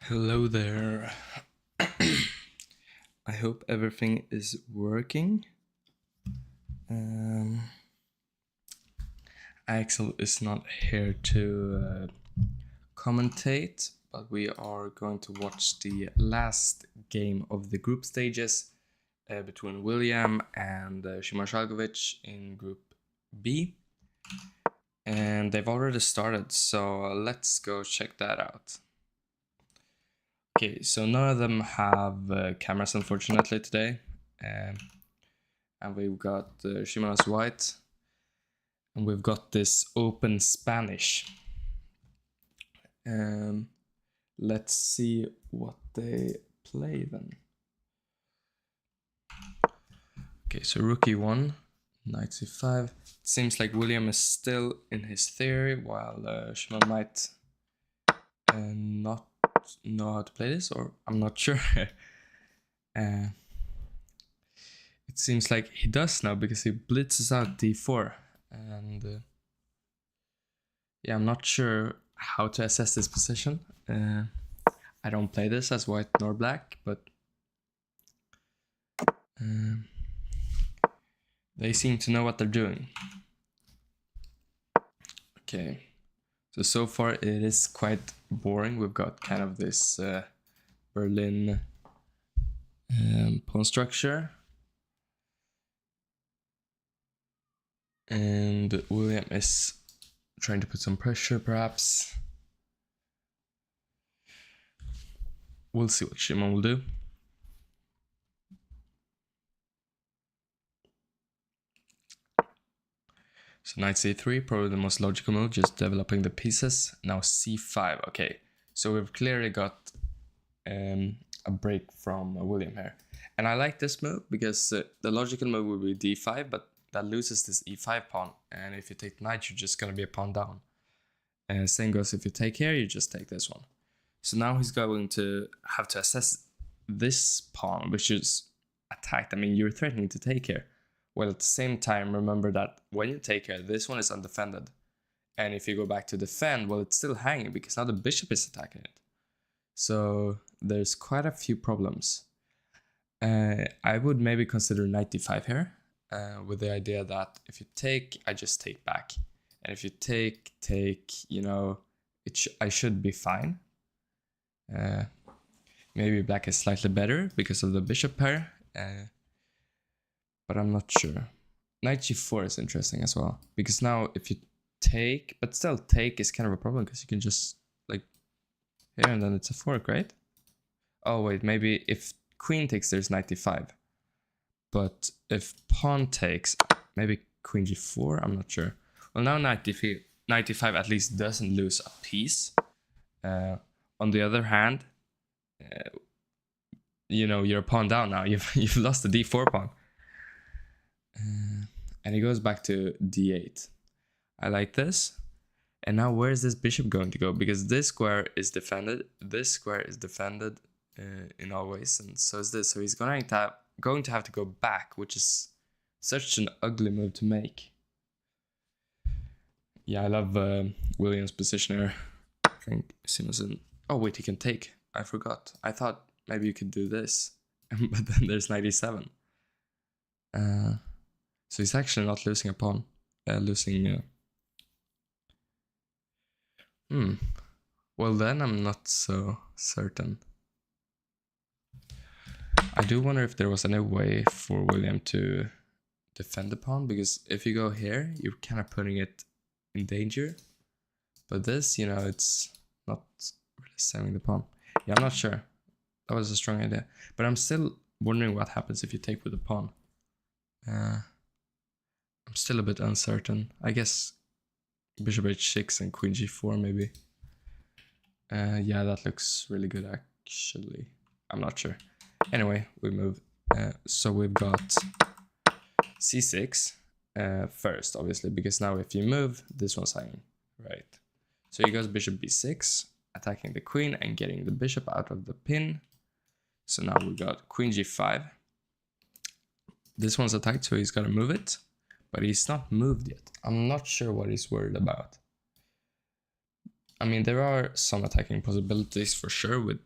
Hello there. I hope everything is working. Axel is not here to commentate, but we are going to watch the last game of the group stages between William and Shimon Salgovic in Group B. And they've already started, so let's go check that out. Okay, so none of them have cameras, unfortunately, today. And we've got Shimon as white. And we've got this open Spanish. Let's see what they play then. Okay, so rookie 1, knight c5. It seems like William is still in his theory, while Shimon might not know how to play this, or I'm not sure. It seems like he does now because he blitzes out d4, and yeah, I'm not sure how to assess this position. I don't play this as white nor black, but they seem to know what they're doing. Okay, so far it is quite boring. We've got kind of this Berlin pawn structure, and William is trying to put some pressure, perhaps. We'll see what Shimon will do. So knight c3, probably the most logical move, just developing the pieces. Now c5, okay. So we've clearly got a break from William here. And I like this move because the logical move would be d5, but that loses this e5 pawn. And if you take knight, you're just going to be a pawn down. And same goes if you take here, you just take this one. So now he's going to have to assess this pawn, which is attacked. I mean, you're threatening to take here. Well, at the same time, remember that when you take here, this one is undefended. And if you go back to defend, well, it's still hanging because now the bishop is attacking it. So there's quite a few problems. I would maybe consider knight d5 here, with the idea that if you take, I just take back. And if you take, you know, I should be fine. Maybe black is slightly better because of the bishop pair, but I'm not sure. Knight g4 is interesting as well, because now if you take, but still take is kind of a problem because you can just like here and then it's a fork, right? Oh wait, maybe if queen takes, there's knight d5, but if pawn takes, maybe queen g4, I'm not sure. Well, now knight d5 at least doesn't lose a piece. On the other hand, you know, you're a pawn down now. You've lost the d4 pawn. And he goes back to d8. I like this. And now where is this bishop going to go? Because this square is defended. This square is defended in all ways. And so is this. So he's going to have to go back, which is such an ugly move to make. Yeah, I love William's position here. I think Simonson. Oh wait, he can take. I forgot. I thought maybe you could do this, but then there's 97. So he's actually not losing a pawn. Well, then I'm not so certain. I do wonder if there was any way for William to defend the pawn, because if you go here, you're kind of putting it in danger. But this, you know, it's not really saving the pawn. Yeah, I'm not sure. That was a strong idea. But I'm still wondering what happens if you take with the pawn. I'm still a bit uncertain. I guess bishop h6 and queen g4 maybe. Yeah, that looks really good actually. I'm not sure. Anyway, we move. So we've got c6 first, obviously, because now if you move, this one's hanging, right? So he goes bishop b6, attacking the queen and getting the bishop out of the pin. So now we got queen g5. This one's attacked, so he's got to move it, but he's not moved yet. I'm not sure what he's worried about. I mean, there are some attacking possibilities for sure with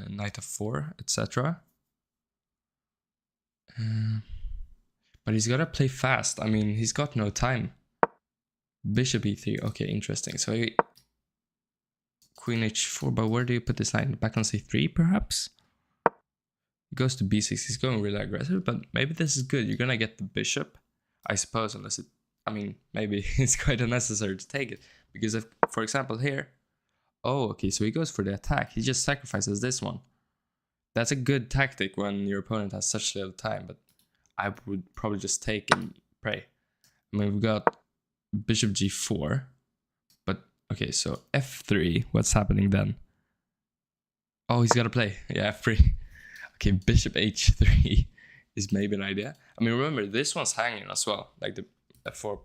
knight f4, etc. But he's gotta play fast. I mean, he's got no time. Bishop e3. Okay, interesting. So queen h4, but where do you put this knight? Back on c3, perhaps? He goes to b6. He's going really aggressive, but maybe this is good. You're gonna get the bishop, I suppose, unless it... I mean, maybe it's quite unnecessary to take it. Because if, for example, here... Oh, okay, so he goes for the attack. He just sacrifices this one. That's a good tactic when your opponent has such little time, but I would probably just take and pray. I mean, we've got bishop g4, but okay, so f3, what's happening then? Oh, he's got to play. Yeah, f3. Okay, bishop h3 is maybe an idea. I mean, remember, this one's hanging as well, like the f4.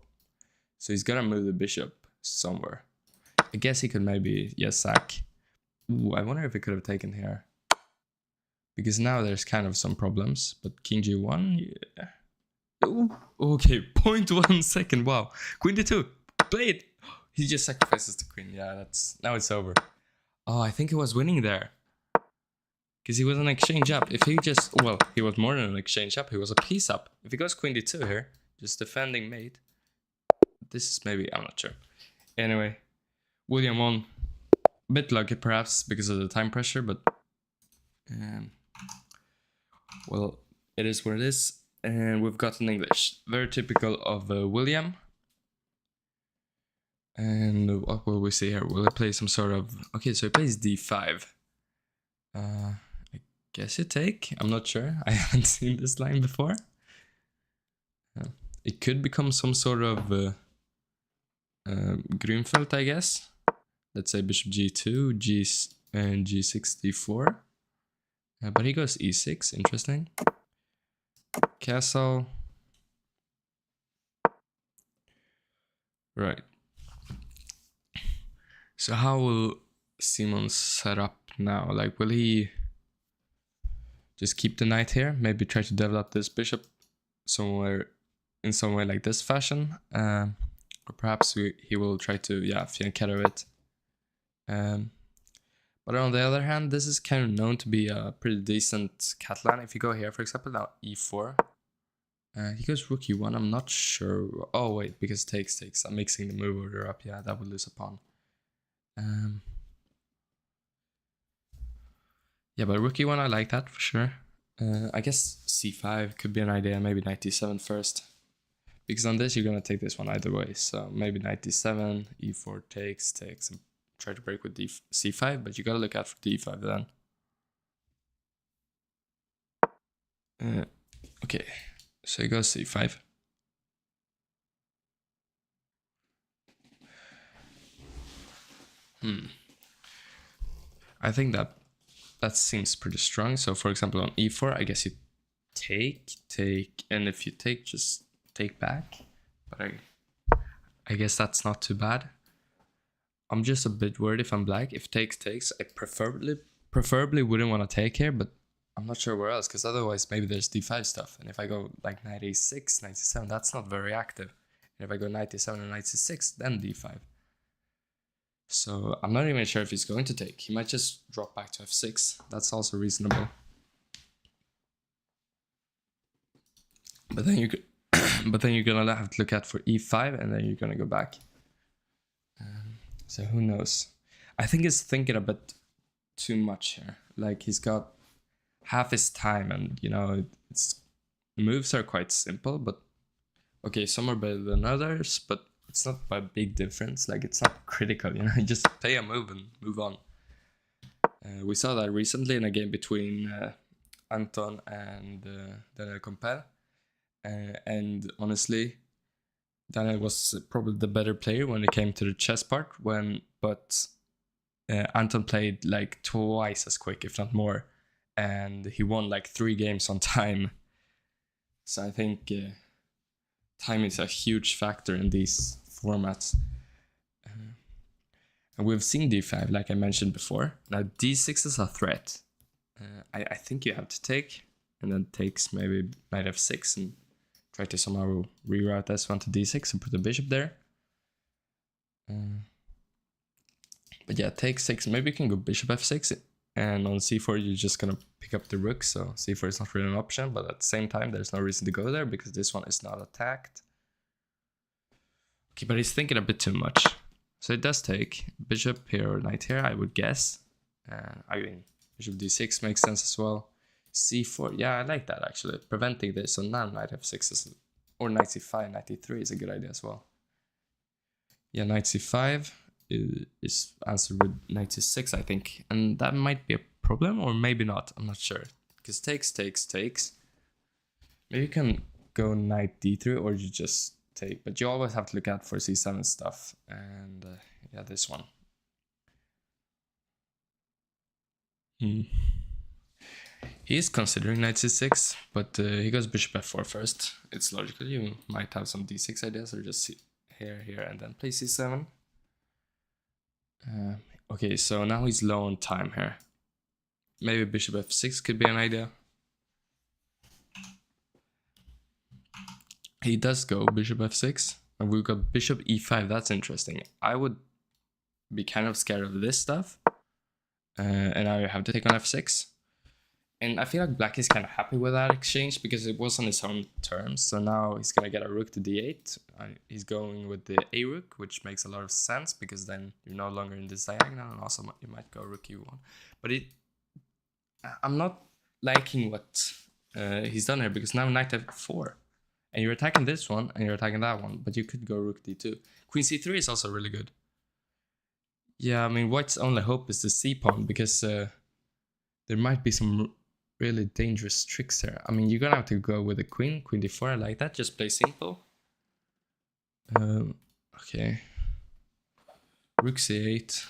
So he's gonna move the bishop somewhere. I guess he could maybe, yes, sack. Ooh, I wonder if he could have taken here. Because now there's kind of some problems, but king g1, yeah. Ooh, okay, 0.1 second, wow. Queen d2, play it. He just sacrifices the queen, yeah, that's, now it's over. Oh, I think he was winning there. Because he was an exchange up. If he just, well, he was more than an exchange up, he was a piece up. If he goes queen d2 here, just defending mate. This is maybe, I'm not sure. Anyway, William won. Bit lucky perhaps because of the time pressure, but well, it is what it is. And we've got in English. Very typical of William. And what will we see here? Will he play some sort of... Okay, so he plays d5. I guess you take. I'm not sure. I haven't seen this line before. It could become some sort of Grünfeld, I guess. Let's say bishop g2, and g6, d4. But he goes e6, interesting. Castle. Right. So how will Simon set up now? Like, will he just keep the knight here? Maybe try to develop this bishop somewhere in some way like this fashion? Or perhaps he will try to, yeah, fianchetto it. But on the other hand, this is kind of known to be a pretty decent Catalan. If you go here, for example, now e4. He goes rook e1, I'm not sure. Oh wait, because takes. I'm mixing the move order up. Yeah, that would lose a pawn. Yeah, but rook e1, I like that for sure. I guess c5 could be an idea. Maybe knight d7 first. Because on this, you're going to take this one either way. So maybe knight d7, e4 takes, and try to break with c5. But you got to look out for d5 then. Okay, so he goes c5. I think that seems pretty strong. So for example, on e4, I guess you take, and if you take, just take back. But I guess that's not too bad. I'm just a bit worried if I'm black. If takes, I preferably wouldn't want to take here, but I'm not sure where else, because otherwise maybe there's d5 stuff. And if I go like knight a6, knight c7, that's not very active. And if I go knight a7 and knight c6, then d5. So I'm not even sure if he's going to take. He might just drop back to f6. That's also reasonable. But then you could, but then you're gonna have to look out for e5, and then you're gonna go back. So who knows? I think he's thinking a bit too much here. Like, he's got half his time, and you know, moves are quite simple, but okay, some are better than others, but it's not by a big difference. Like, it's not critical, you know. You just play a move and move on. We saw that recently in a game between Anton and Daniel Compel. And honestly, Daniel was probably the better player when it came to the chess part. But Anton played like twice as quick, if not more. And he won like 3 games on time. So I think time is a huge factor in these formats. And we've seen d5, like I mentioned before. Now d6 is a threat. I think you have to take, and then takes maybe knight f6 and try to somehow reroute s1 to d6 and put the bishop there. But yeah, take 6. Maybe you can go bishop f6. and on c4 you're just gonna pick up the rook, so c4 is not really an option, but at the same time there's no reason to go there because this one is not attacked. Okay, but he's thinking a bit too much. So it does take bishop here or knight here, I would guess. I mean, bishop d6 makes sense as well. c4, yeah, I like that actually, preventing this. So now knight f6 is, or knight c5, knight e3 is a good idea as well. Yeah, knight c5 is answered with knight c6, I think. And that might be a problem, or maybe not, I'm not sure. Because takes. Maybe you can go knight d3, or you just take, but you always have to look out for c7 stuff. And yeah, this one. He is considering knight c6, but he goes bishop f4 first. It's logical. You might have some d6 ideas, or just here, and then play c7. Okay, so now he's low on time here. Maybe bishop f6 could be an idea. He does go bishop f6, and we've got bishop e5. That's interesting. I would be kind of scared of this stuff, and now you have to take on f6. And I feel like black is kind of happy with that exchange because it was on his own terms. So now he's gonna get a rook to d8. He's going with the a rook, which makes a lot of sense because then you're no longer in this diagonal, and also you might go rook e1. But I'm not liking what he's done here, because now knight f4, and you're attacking this one and you're attacking that one, but you could go rook d2. Queen c3 is also really good. Yeah, I mean, white's only hope is the c pawn, because there might be some really dangerous tricks here. I mean, you're gonna have to go with the queen d4. I like that. Just play simple. Okay. Rook c8.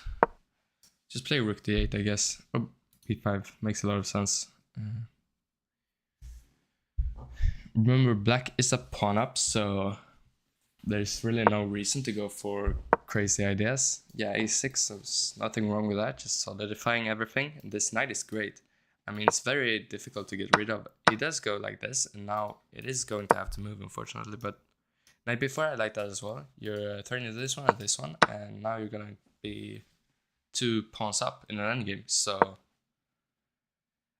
Just play rook d8, I guess. Oh, b5 makes a lot of sense. Remember, black is a pawn up, so there's really no reason to go for crazy ideas. Yeah, a6, so there's nothing wrong with that. Just solidifying everything. And this knight is great. I mean, it's very difficult to get rid of. He does go like this, and now it is going to have to move, unfortunately. But knight b4, I like that as well. You're turning this one or this one, and now you're gonna be 2 pawns up in an endgame. So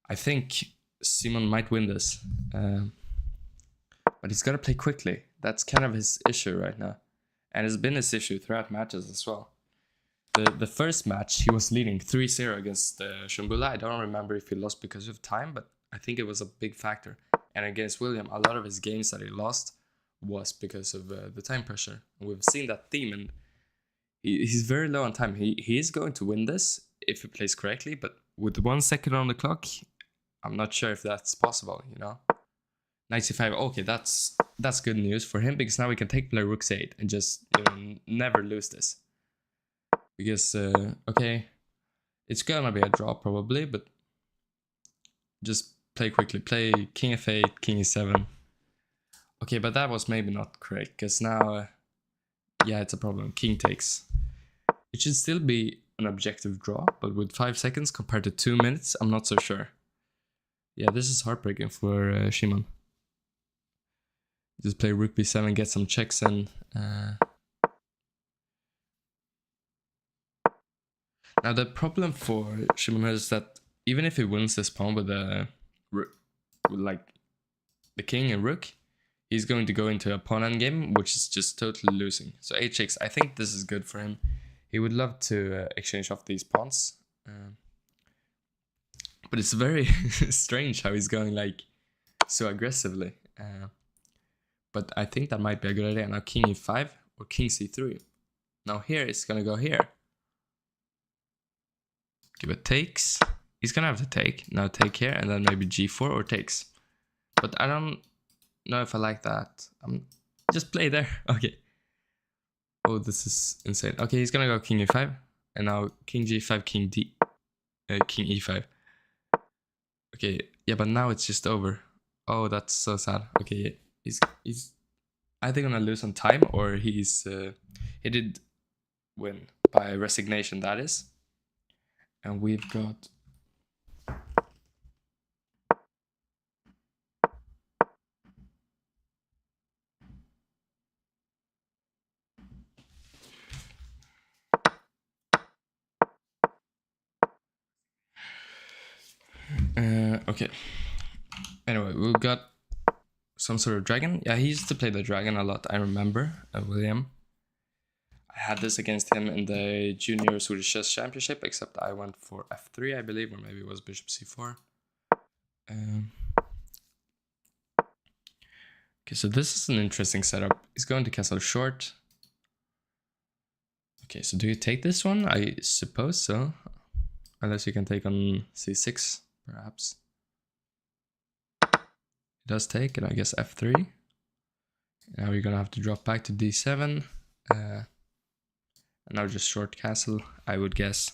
I think Simon might win this, but he's gotta play quickly. That's kind of his issue right now, and it's been his issue throughout matches as well. The first match, he was leading 3-0 against Shumbula. I don't remember if he lost because of time, but I think it was a big factor. And against William, a lot of his games that he lost was because of the time pressure. And we've seen that theme, and he's very low on time. He is going to win this if he plays correctly, but with 1 second on the clock, I'm not sure if that's possible, you know? Knight c5, okay, that's good news for him, because now we can take play rook c8 and just, you know, never lose this. Because, okay, it's gonna be a draw probably, but just play quickly. Play king f8, king e7. Okay, but that was maybe not correct, because now, yeah, it's a problem. King takes. It should still be an objective draw, but with 5 seconds compared to 2 minutes, I'm not so sure. Yeah, this is heartbreaking for Shimon. Just play rook b7, get some checks, and now the problem for Shimon is that even if he wins this pawn with like the king and rook, he's going to go into a pawn endgame, which is just totally losing. So h6, I think this is good for him. He would love to exchange off these pawns, but it's very strange how he's going like so aggressively. But I think that might be a good idea. Now king e5 or king c3. Now here it's gonna go here. Give it takes. He's gonna have to take. Now take here, and then maybe g4 or takes. But I don't know if I like that. Just play there. Okay. Oh, this is insane. Okay, he's gonna go king e5, and now king g5, king e5. Okay, yeah, but now it's just over. Oh, that's so sad. Okay, he's either gonna lose on time, or he did win by resignation, that is. And we've got Okay. Anyway, we got some sort of dragon. Yeah, he used to play the dragon a lot, I remember, William. I had this against him in the Junior Swedish Chess Championship, except I went for f3, I believe, or maybe it was bishop c4. Okay, so this is an interesting setup. He's going to castle short. Okay, so do you take this one? I suppose so. Unless you can take on c6, perhaps. It does take, and I guess f3. Now you're gonna have to drop back to d7. And now just short castle, I would guess.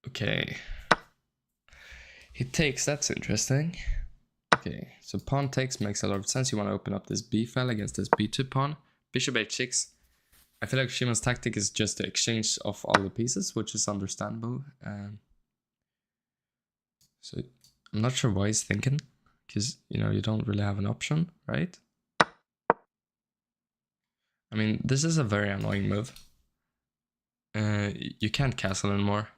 Okay. He takes, that's interesting. Okay, so pawn takes makes a lot of sense. You want to open up this b file against this b2 pawn. Bishop h6. I feel like Shimon's tactic is just to exchange off all the pieces, which is understandable. So I'm not sure why he's thinking, because, you know, you don't really have an option, right? I mean, this is a very annoying move. You can't castle anymore.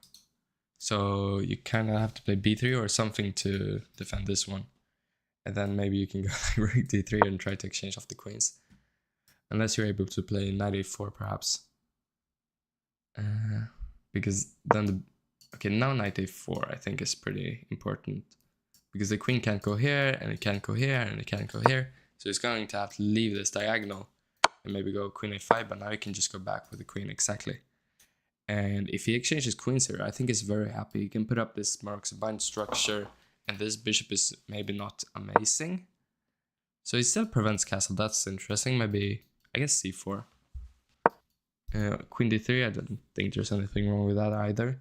So you kind of have to play b3 or something to defend this one. And then maybe you can go like rook d3 and try to exchange off the queens. Unless you're able to play knight a4 perhaps. Because then the... Okay, now knight a4 I think is pretty important. Because the queen can't go here, and it can't go here, and it can't go here. So he's going to have to leave this diagonal and maybe go queen a5, but now he can just go back with the queen exactly. And if he exchanges queens here, I think he's very happy. He can put up this Marx-bind structure, and this bishop is maybe not amazing. So he still prevents castle, that's interesting. Maybe, I guess c4. Queen d3, I don't think there's anything wrong with that either.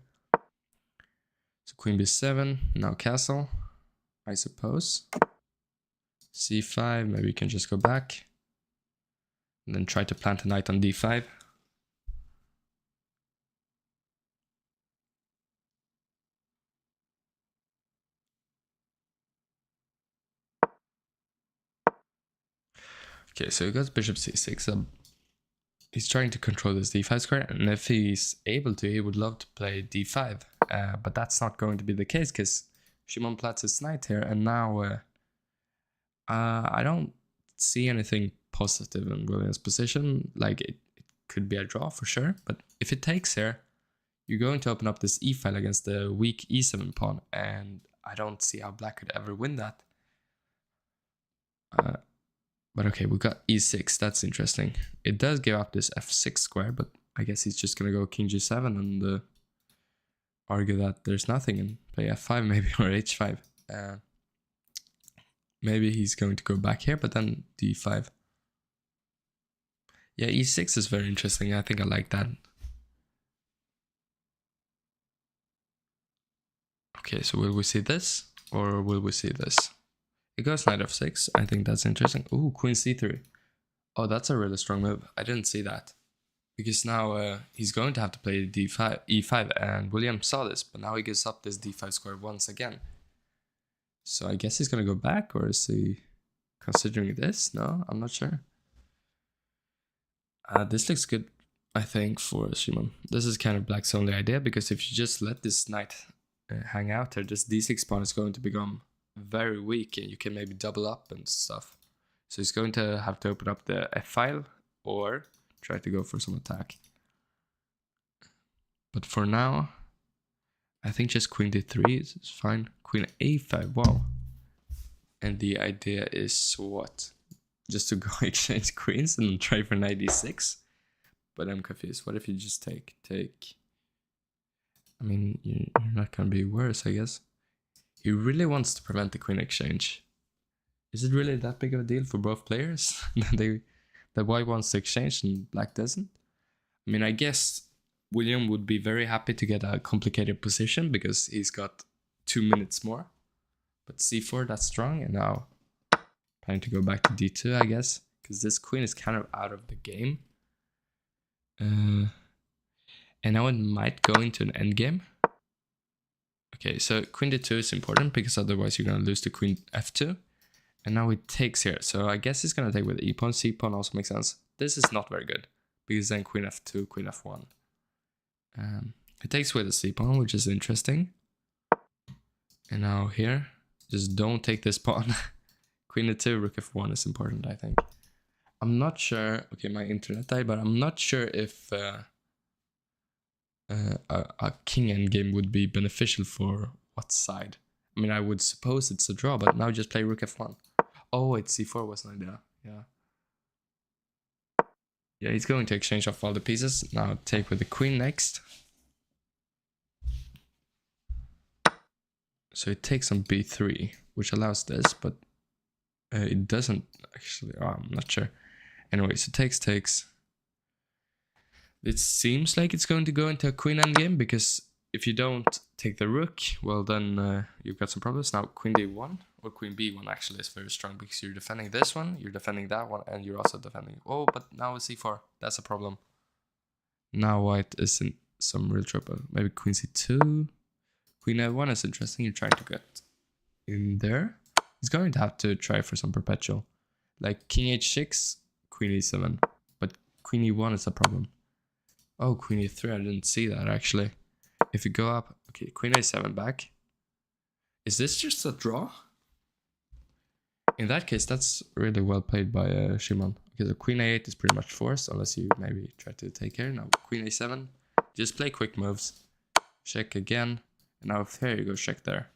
So queen b7, now castle, I suppose. c5, maybe you can just go back. And then try to plant a knight on d5. Okay, so he goes bishop c6. He's trying to control this d5 square, and if he's able to, he would love to play d5. But that's not going to be the case, because Shimon plants his knight here, and now I don't see anything positive in William's position. Like, it could be a draw for sure, but if it takes here, you're going to open up this e file against the weak e7 pawn, and I don't see how black could ever win that. But okay, we got e6, that's interesting. It does give up this f6 square, but I guess he's just gonna go king g7 and argue that there's nothing and play f5 maybe, or h5. Maybe he's going to go back here, but then d5. Yeah, e6 is very interesting. I think I like that. Okay, so will we see this, or will we see this? It goes knight f6. I think that's interesting. Ooh, queen c3. Oh, that's a really strong move. I didn't see that. Because now he's going to have to play d5, e5, and William saw this, but now he gives up this d5 square once again. So I guess he's going to go back, or is he considering this? No, I'm not sure. This looks good, I think, for Shimon. This is kind of black's only idea, because if you just let this knight hang out there, this d6 pawn is going to become very weak, and you can maybe double up and stuff. So he's going to have to open up the f file or try to go for some attack. But for now, I think just queen d3 is fine. Queen a5, wow. And the idea is what? Just to go exchange queens and try for knight d6? But I'm confused. What if you just take? I mean, you're not going to be worse, I guess. He really wants to prevent the queen exchange. Is it really that big of a deal for both players? that white wants to exchange and black doesn't? I mean, I guess William would be very happy to get a complicated position because he's got 2 minutes more. But c4, that's strong, and now planning to go back to d2, I guess, because this queen is kind of out of the game. And now it might go into an endgame. Okay, so queen d2 is important because otherwise you're gonna lose to queen f2. And now it takes here, so I guess he's gonna take with e pawn. C pawn also makes sense. This is not very good because then queen f2, queen f1. It takes with the c pawn, which is interesting. And now here, just don't take this pawn. Queen e2, rook f1 is important, I think. I'm not sure. Okay, my internet died, but I'm not sure if a king endgame would be beneficial for what side. I mean, I would suppose it's a draw, but now just play rook f1. Oh, it's c4 was an idea. Yeah. Yeah, he's going to exchange off all the pieces. Now take with the queen next. So it takes on b3, which allows this, but it doesn't actually. Oh, I'm not sure. Anyway, so takes. It seems like it's going to go into a queen endgame because if you don't take the rook, well then you've got some problems. Now queen d1 or queen b1 actually is very strong because you're defending this one, you're defending that one, and you're also defending. Oh, but now it's c4. That's a problem. Now white is in some real trouble. Maybe queen c2. Queen f1 is interesting. You're trying to get in there. He's going to have to try for some perpetual. Like king h6, queen e7. But queen e1 is a problem. Oh, queen e3. I didn't see that actually. If you go up, okay, queen a7 back. Is this just a draw? In that case, that's really well played by Shimon. Okay, so queen a8 is pretty much forced unless you maybe try to take here. Now queen a7. Just play quick moves. Check again. And now if here you go check there.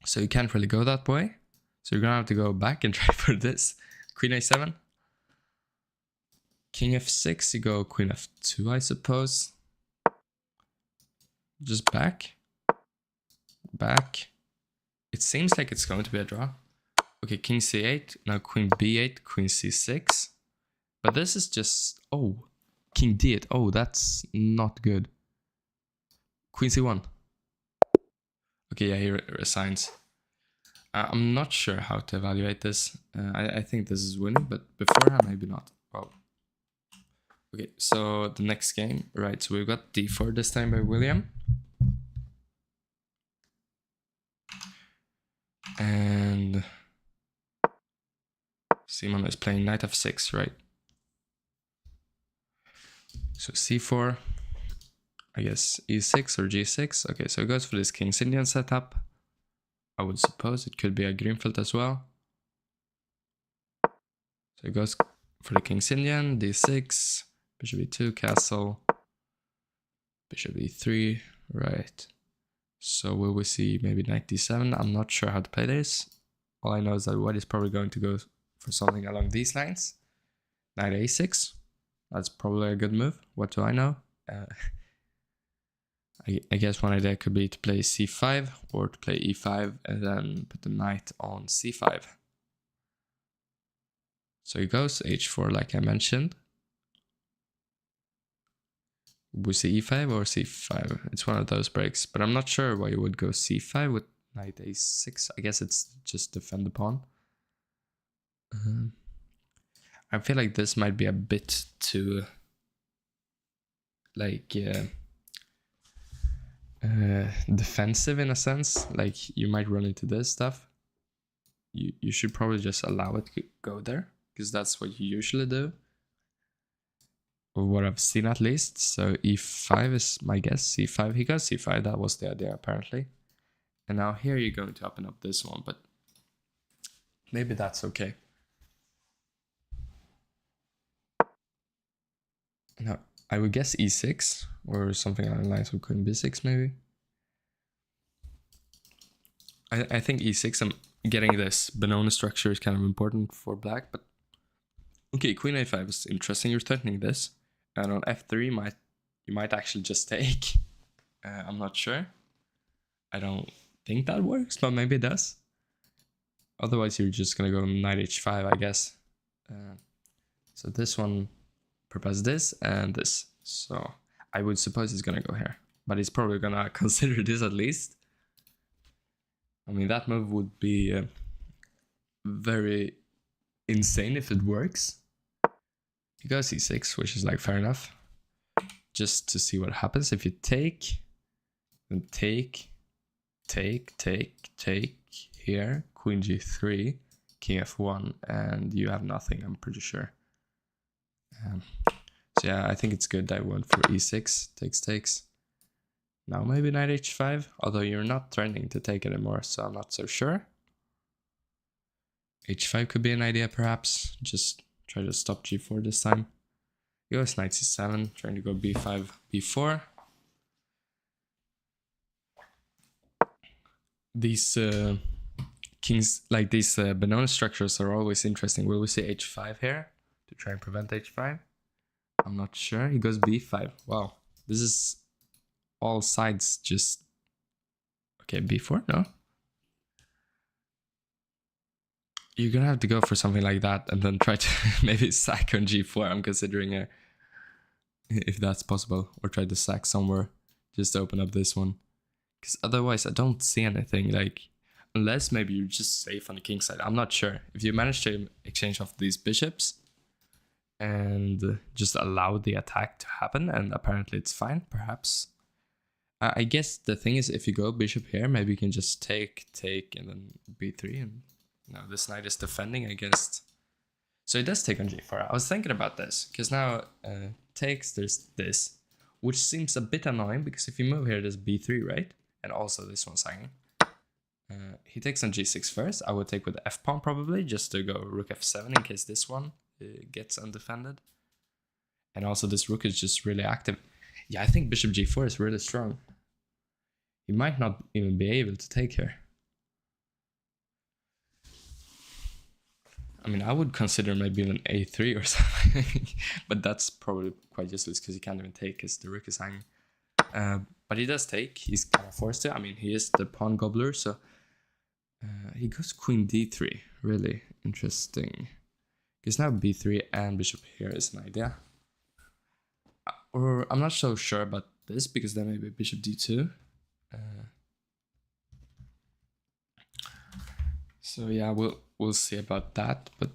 So you can't really go that way. So you're gonna have to go back and try for this. Queen a7. King f6, you go queen f2, I suppose. Just back. Back. It seems like it's going to be a draw. Okay, king c8, now queen b8, queen c6. But this is just, oh, king d8. Oh, that's not good. Queen c1. Okay, yeah, he resigns. I'm not sure how to evaluate this. I think this is winning, but beforehand, maybe not. Wow. Okay, so the next game, right, so we've got d4 this time by William. And Simon is playing knight f6, right? So c4, I guess e6 or g6. Okay, so it goes for this King's Indian setup. I would suppose it could be a Greenfield as well. So it goes for the King's Indian, d6, bishop e2, castle, bishop e3, right. So will we see maybe knight d7? I'm not sure how to play this. All I know is that white is probably going to go for something along these lines. Knight a6. That's probably a good move. What do I know? I guess one idea could be to play c5 or to play e5 and then put the knight on c5. So he goes h4 like I mentioned. We see e5 or c5. It's one of those breaks, but I'm not sure why you would go c5 with knight a6. I guess it's just defend the pawn. I feel like this might be a bit too like defensive in a sense. Like you might run into this stuff. You should probably just allow it to go there because that's what you usually do. Or what I've seen at least. So e5 is my guess. c5. He got c5. That was the idea apparently. And now here you're going to open up this one, but maybe that's okay. Now I would guess e6 or something along the lines of queen b6 maybe. I think e6. I'm getting this Benoni structure is kind of important for black, but okay, queen a5 is interesting. You're threatening this. And on f3, you might actually just take. I'm not sure. I don't think that works, but maybe it does. Otherwise, you're just gonna go knight h5, I guess. So this one proposes this and this. So I would suppose he's gonna go here, but he's probably gonna consider this at least. I mean, that move would be very insane if it works. He goes e6, which is like fair enough. Just to see what happens if you take. Then take here, queen g3, king f1, and you have nothing, I'm pretty sure. So yeah, I think it's good that I went for e6, takes. Now maybe knight h5, although you're not threatening to take anymore, so I'm not so sure. h5 could be an idea, perhaps. Just try to stop g4 this time. He goes knight c7, trying to go b5, b4. These kings, like these banana structures, are always interesting. Will we see h5 here to try and prevent h5? I'm not sure. He goes b5. Wow, this is all sides just... Okay, b4, no? You're gonna have to go for something like that and then try to maybe sack on g4. I'm considering if that's possible, or try to sack somewhere, just to open up this one. Because otherwise I don't see anything, like, unless maybe you're just safe on the king side. I'm not sure. If you manage to exchange off these bishops and just allow the attack to happen, and apparently it's fine, perhaps. I guess the thing is, if you go bishop here, maybe you can just take, and then b3, and now this knight is defending against... So it does take on g4. I was thinking about this, because now takes, there's this, which seems a bit annoying, because if you move here, there's b3, right? And also this one's hanging. He takes on g6 first. I would take with f pawn probably, just to go rook f7 in case this one gets undefended. And also this rook is just really active. Yeah, I think bishop g4 is really strong. He might not even be able to take here. I mean, I would consider maybe an a3 or something, but that's probably quite useless because he can't even take because the rook is hanging. But he does take. He's kind of forced to. I mean, he is the pawn gobbler, so he goes queen d3. Really interesting. Because now b3 and bishop here is an idea. Or I'm not so sure about this, because then maybe bishop d2. So yeah, we'll see about that. But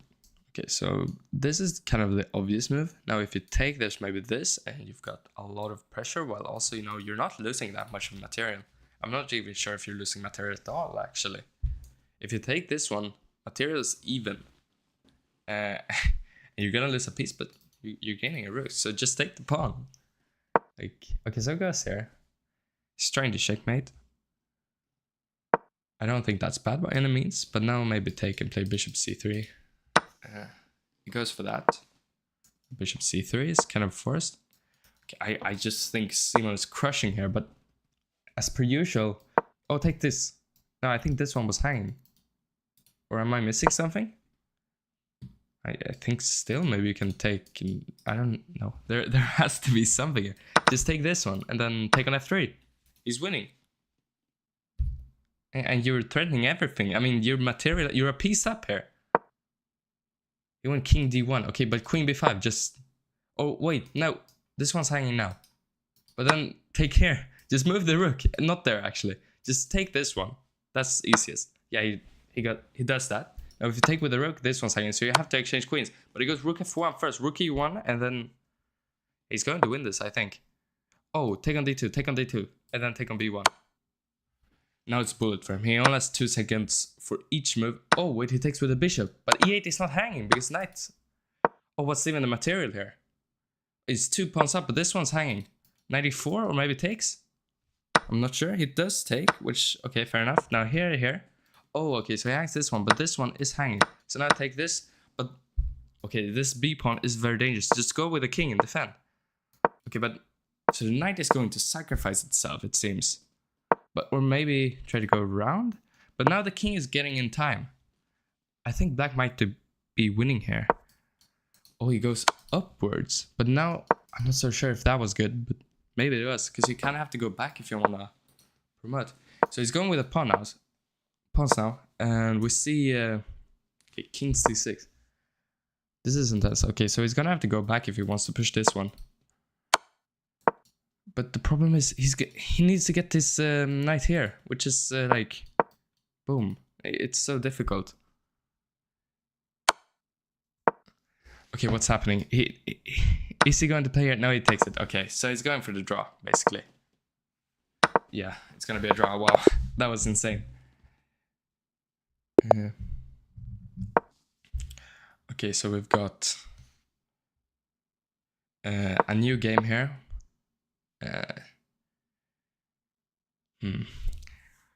okay, so this is kind of the obvious move. Now if you take, there's maybe this, and you've got a lot of pressure, while also, you know, you're not losing that much of material. I'm not even sure if you're losing material at all, actually. If you take this one, material is even. And you're gonna lose a piece, but you're gaining a rook, so just take the pawn. Like, okay, so it goes here. He's trying to checkmate. I don't think that's bad by any means, but now maybe take and play bishop c3. He goes for that. Bishop c3 is kind of forced. Okay, I just think Simon is crushing here, but as per usual... Oh, take this. No, I think this one was hanging. Or am I missing something? I think still maybe you can take... I don't know. There has to be something here. Just take this one and then take on f3. He's winning. And you're threatening everything. I mean, your material... You're a piece up here. You want king d1. Okay, but queen b5 just... Oh, wait. No. This one's hanging now. But then take here. Just move the rook. Not there, actually. Just take this one. That's easiest. Yeah, he does that. Now, if you take with the rook, this one's hanging, so you have to exchange queens. But he goes rook f1 first, rook e1, and then he's going to win this, I think. Oh, take on d2, and then take on b1. Now it's bullet for him. He only has 2 seconds for each move. Oh, wait, he takes with the bishop. But e8 is not hanging, because knight... Oh, what's even the material here? It's 2 pawns up, but this one's hanging. Knight e4, or maybe takes? I'm not sure. He does take, which... Okay, fair enough. Now here. Oh, okay, so he hangs this one, but this one is hanging. So now I take this, but... Okay, this b pawn is very dangerous. Just go with the king and defend. Okay, but... So the knight is going to sacrifice itself, it seems. But, or maybe try to go around. But now the king is getting in time. I think black might be winning here. Oh, he goes upwards. But now, I'm not so sure if that was good, but maybe it was. Because you kind of have to go back if you want to promote. So he's going with a pawn now. Pawns now. And we see okay, king c6. This is intense. Okay, so he's going to have to go back if he wants to push this one. But the problem is he needs to get this knight here, which is like, boom. It's so difficult. Okay, what's happening? Is he going to play here? No, he takes it. Okay, so he's going for the draw, basically. Yeah, it's gonna be a draw. Wow, that was insane. Okay, so we've got a new game here.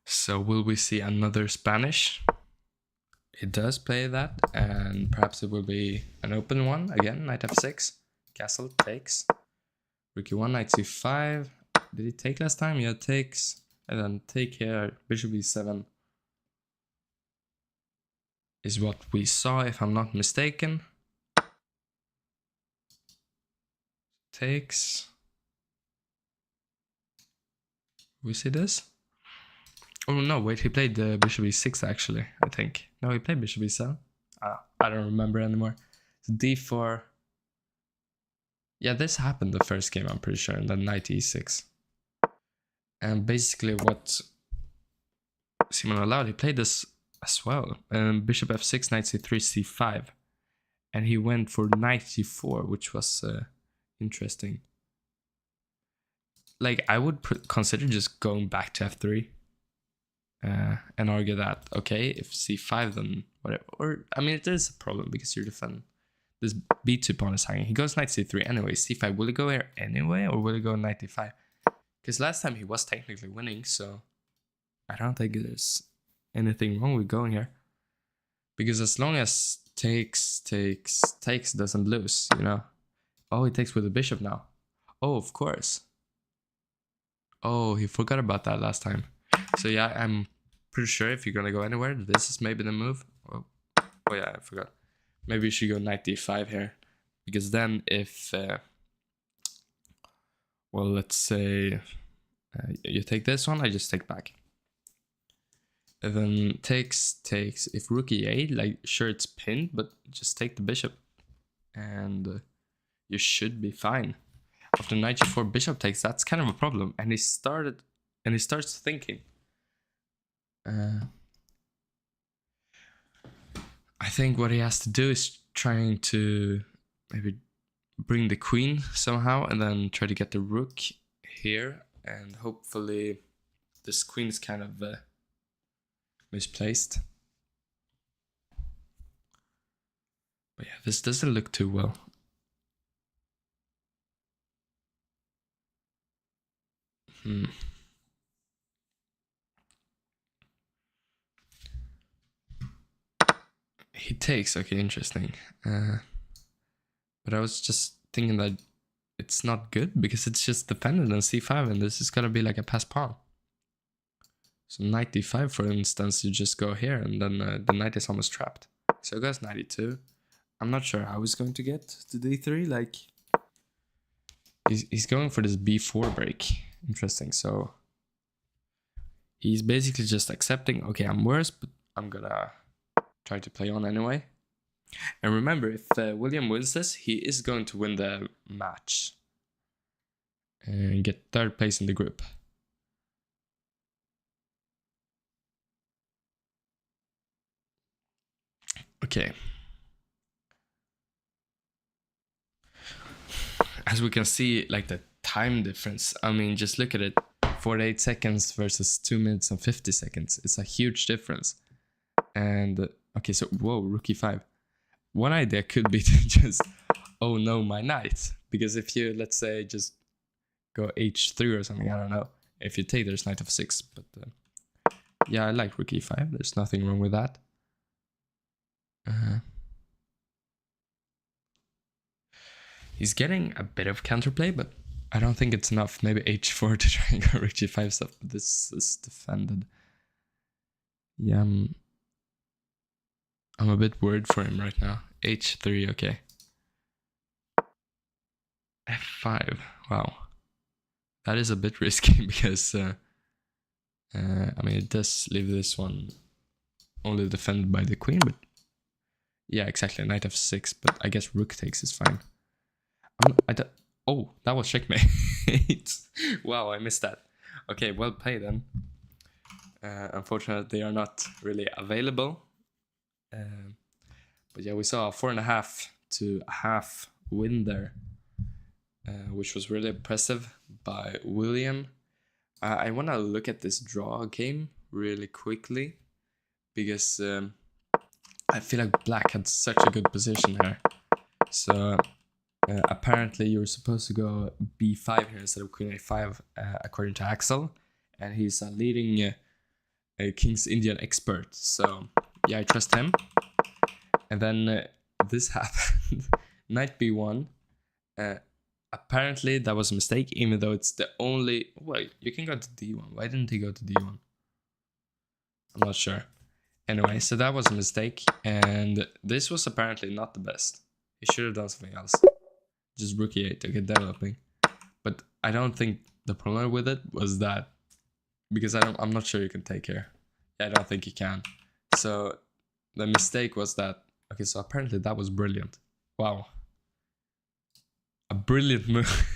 So will we see another Spanish? It does play that, and perhaps it will be an open one again. Knight f6, castle takes, rook e1, knight c5. Did he take last time? Yeah, takes, and then take here, bishop e7 is what we saw, if I'm not mistaken. Takes. We see this? Oh no, wait, he played the bishop e6 actually, I think. No, he played bishop e7. I don't remember anymore. So d4. Yeah, this happened the first game, I'm pretty sure, and then knight e6. And basically what Simon allowed, he played this as well. Bishop f6, knight c3, c5. And he went for knight g4, which was interesting. Like, I would consider just going back to f3 and argue that, okay, if c5, then whatever. Or, I mean, it is a problem because you're defending. This b2 pawn is hanging. He goes knight c3 anyway. c5, will he go here anyway, or will he go knight d5? Because last time he was technically winning, so I don't think there's anything wrong with going here. Because as long as takes doesn't lose, you know. Oh, he takes with the bishop now. Oh, of course. Oh, he forgot about that last time. So yeah, I'm pretty sure if you're gonna go anywhere, this is maybe the move. Oh yeah, I forgot. Maybe you should go knight d5 here. Because then if, well, let's say you take this one, I just take back. And then takes, if rook e8, like, sure it's pinned, but just take the bishop. And you should be fine. After knight g4, bishop takes, that's kind of a problem. And he starts thinking. I think what he has to do is trying to maybe bring the queen somehow and then try to get the rook here. And hopefully this queen is kind of misplaced. But yeah, this doesn't look too well. He takes, okay, interesting. But I was just thinking that it's not good because it's just dependent on c5 and this is gonna be like a pass pawn. So knight d5, for instance, you just go here and then the knight is almost trapped. So it goes knight e2. I'm not sure how he's going to get to d3. Like, he's going for this b4 break. Interesting. So he's basically just accepting, okay, I'm worse, but I'm gonna try to play on anyway. And remember, if William wins this, he is going to win the match and get third place in the group. Okay. As we can see, like, the time difference, I mean, just look at it. 48 seconds versus 2 minutes and 50 seconds. It's a huge difference. And, okay, so, whoa, rook e5. One idea could be to just, oh no, my knight. Because if you, let's say, just go h3 or something, I don't know. If you take, there's knight f6. But, yeah, I like rook e5. There's nothing wrong with that. He's getting a bit of counterplay, but I don't think it's enough. Maybe h4 to try and go rook g5 stuff, but this is defended. Yeah, I'm a bit worried for him right now. h3, okay. f5, wow. That is a bit risky because, I mean, it does leave this one only defended by the queen, but yeah, exactly, knight f6, but I guess rook takes is fine. Oh, that was checkmate. Wow, I missed that. Okay, well played then. Unfortunately, they are not really available. But yeah, we saw a 4.5 to a half win there, which was really impressive by William. I want to look at this draw game really quickly because I feel like black had such a good position here. So apparently you're supposed to go b5 here instead of queen a5 according to Axel, and he's a leading King's Indian expert. So yeah, I trust him. And then this happened. Knight b1. Apparently that was a mistake, even though it's the only... Wait, you can go to d1. Why didn't he go to d1? I'm not sure. Anyway, so that was a mistake, and this was apparently not the best. He should have done something else. Just rook e8, okay, developing. But I don't think the problem with it was that, because I'm not sure you can take here. Yeah, I don't think you can. So the mistake was that, okay, so apparently that was brilliant. Wow. A brilliant move.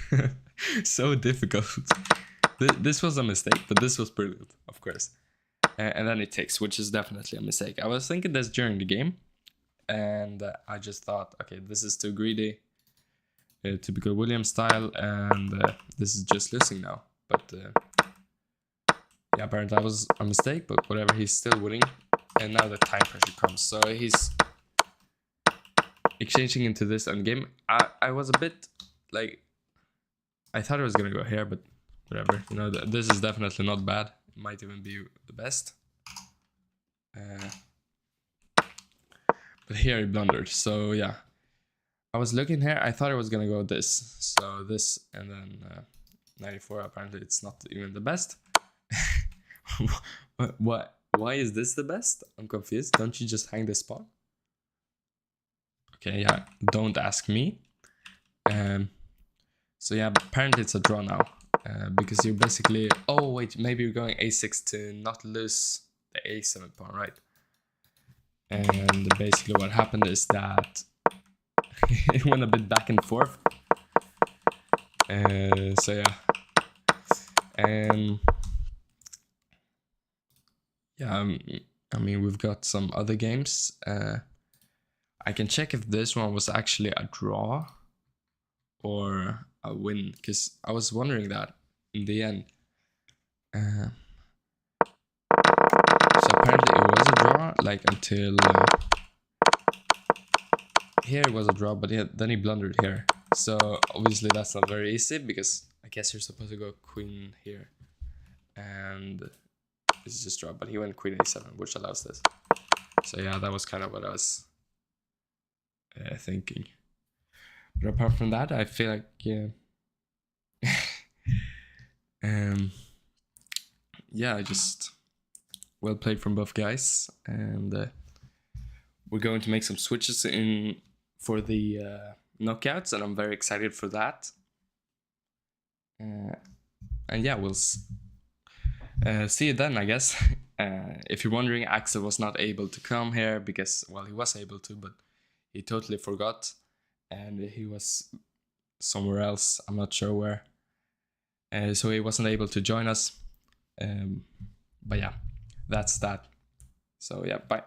So difficult. This was a mistake, but this was brilliant, of course. And then it takes, which is definitely a mistake. I was thinking this during the game, and I just thought, okay, this is too greedy, typical William style, and this is just losing now. But yeah, apparently that was a mistake, but whatever, he's still winning, and now the time pressure comes. So he's exchanging into this endgame. I was a bit like, I thought it was gonna go here, but whatever. You know, this is definitely not bad. It might even be the best. But here he blundered. So yeah, I was looking here. I thought it was gonna go this. So this, and then 94. Apparently it's not even the best. What? Why is this the best? I'm confused. Don't you just hang this pawn? Okay, yeah. Don't ask me. So yeah, apparently it's a draw now. Because you're basically... Oh, wait, maybe you're going a6 to not lose the a7 pawn, right? And basically what happened is that it went a bit back and forth. So yeah. Yeah, I mean, we've got some other games. I can check if this one was actually a draw or a win, because I was wondering that in the end. So apparently it was a draw, like until here it was a draw, but then he blundered here. So obviously that's not very easy, because I guess you're supposed to go queen here, and this is just draw, but he went queen a7, which allows this. So yeah, that was kind of what I was thinking. But apart from that, I feel like yeah, just well played from both guys, and we're going to make some switches in for the knockouts, and I'm very excited for that. And yeah, we'll see you then, I guess. If you're wondering, Axel was not able to come here because, well, he was able to, but he totally forgot, and he was somewhere else. I'm not sure where. So he wasn't able to join us. But yeah, that's that. So yeah, bye.